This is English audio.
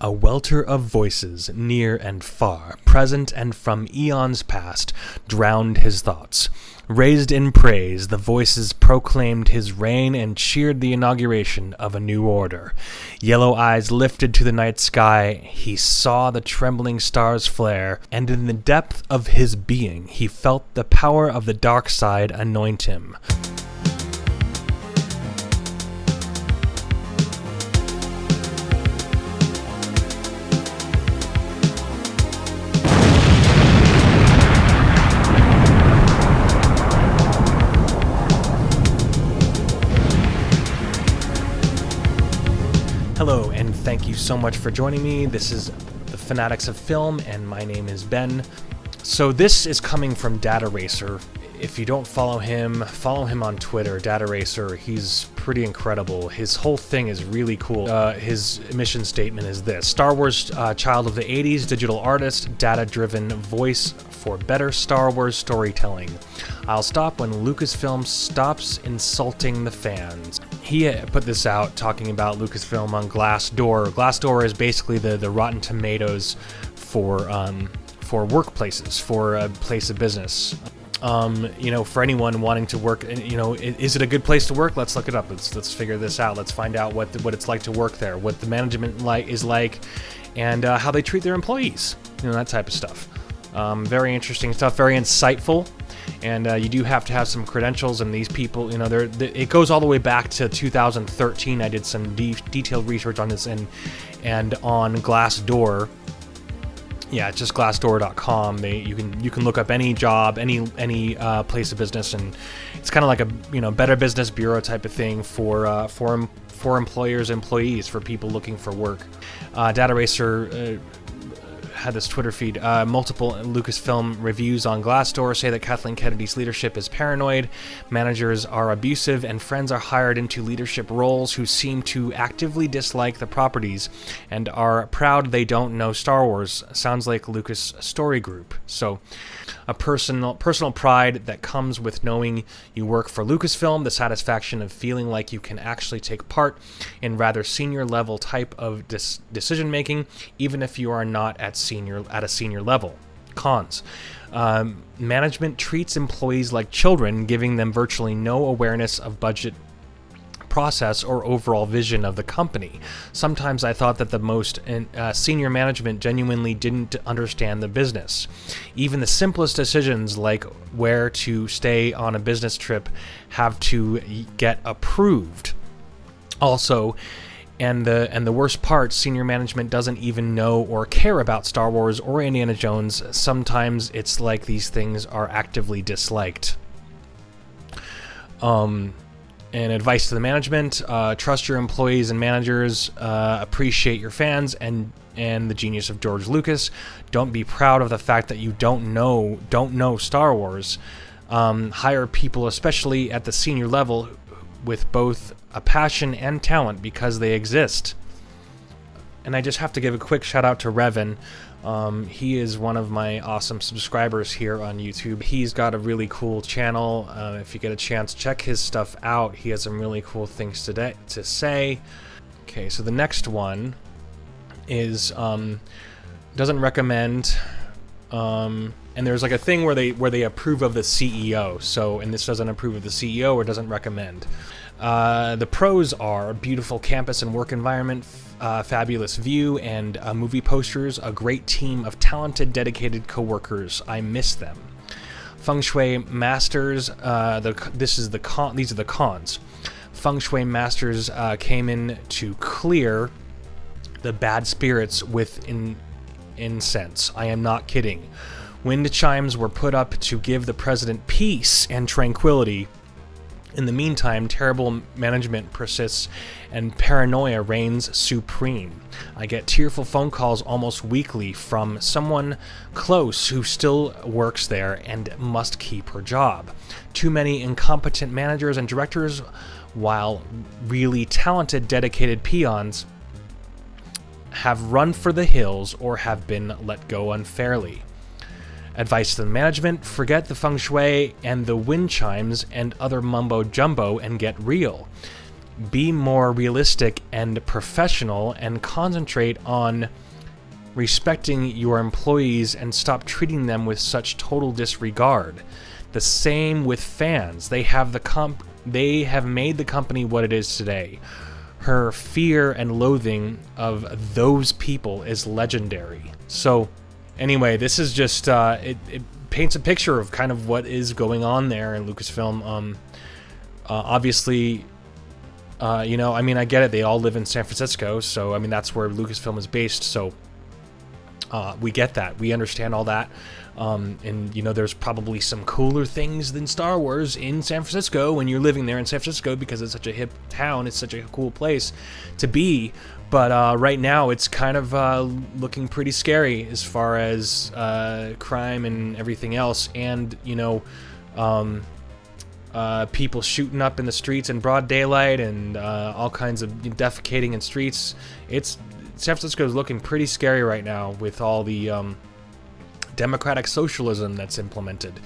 A welter of voices, near and far, present and from eons past, drowned his thoughts. Raised in praise, the voices proclaimed his reign and cheered the inauguration of a new order. Yellow eyes lifted to the night sky, he saw the trembling stars flare, and in the depth of his being he felt the power of the dark side anoint him. Hello, and thank you so much for joining me. This is the Fanatics of Film, and my name is Ben. So this is coming from Data Racer. If you don't follow him on Twitter, Data Racer. He's pretty incredible. His whole thing is really cool. His mission statement is this: Star Wars child of the 80s, digital artist, data-driven voice for better Star Wars storytelling. I'll stop when Lucasfilm stops insulting the fans. He put this out talking about Lucasfilm on Glassdoor. Glassdoor is basically the Rotten Tomatoes for workplaces, for a place of business. For anyone wanting to work, is it a good place to work? Let's look it up. Let's figure this out. Let's find out what it's like to work there, what the management is like, and how they treat their employees. That type of stuff. Very interesting stuff. Very insightful. And you do have to have some credentials, and these people, it goes all the way back to 2013. I did some detailed research on this, and on Glassdoor. Yeah, it's just glassdoor.com. You can look up any job, any place of business, and it's kind of like a Better Business Bureau type of thing for employees, for people looking for work. Data Racer had this Twitter feed. Multiple Lucasfilm reviews on Glassdoor say that Kathleen Kennedy's leadership is paranoid, managers are abusive, and friends are hired into leadership roles who seem to actively dislike the properties and are proud they don't know Star Wars. Sounds like Lucas Story Group. So, a personal pride that comes with knowing you work for Lucasfilm, the satisfaction of feeling like you can actually take part in rather senior level type of decision making, even if you are not at a senior level. Cons. Management treats employees like children, giving them virtually no awareness of budget, process, or overall vision of the company. Sometimes I thought that the most senior management genuinely didn't understand the business. Even the simplest decisions, like where to stay on a business trip, have to get approved. Also, and the worst part, senior management doesn't even know or care about Star Wars or Indiana Jones. Sometimes it's like these things are actively disliked. And advice to the management: trust your employees and managers. Appreciate your fans and the genius of George Lucas. Don't be proud of the fact that you don't know Star Wars. Hire people, especially at the senior level, with both a passion and talent, because they exist. And I just have to give a quick shout out to Revan. He is one of my awesome subscribers here on YouTube. He's got a really cool channel. If you get a chance, check his stuff out. He has some really cool things to say. Okay, so the next one is doesn't recommend. And there's like a thing where they approve of the CEO. So, and this doesn't approve of the CEO or doesn't recommend. The pros are beautiful campus and work environment, fabulous view, and movie posters, a great team of talented, dedicated coworkers. I miss them. Feng Shui masters. These are the cons. Feng Shui masters came in to clear the bad spirits with incense. I am not kidding. Wind chimes were put up to give the president peace and tranquility. In the meantime, terrible management persists and paranoia reigns supreme. I get tearful phone calls almost weekly from someone close who still works there and must keep her job. Too many incompetent managers and directors, while really talented, dedicated peons have run for the hills or have been let go unfairly. Advice to the management: forget the feng shui and the wind chimes and other mumbo jumbo and get real. be more realistic and professional and concentrate on respecting your employees and stop treating them with such total disregard. The same with fans. They have made the company what it is today. Her fear and loathing of those people is legendary. So anyway, this is just it paints a picture of kind of what is going on there in Lucasfilm. Obviously, you know, I mean, I get it. They all live in San Francisco, so I mean that's where Lucasfilm is based. So we get that. We understand all that. And, you know, there's probably some cooler things than Star Wars in San Francisco when you're living there in San Francisco because it's such a hip town. It's such a cool place to be. But right now it's kind of looking pretty scary as far as crime and everything else. And, you know, people shooting up in the streets in broad daylight and all kinds of defecating in streets. San Francisco is looking pretty scary right now with all the democratic socialism that's implemented.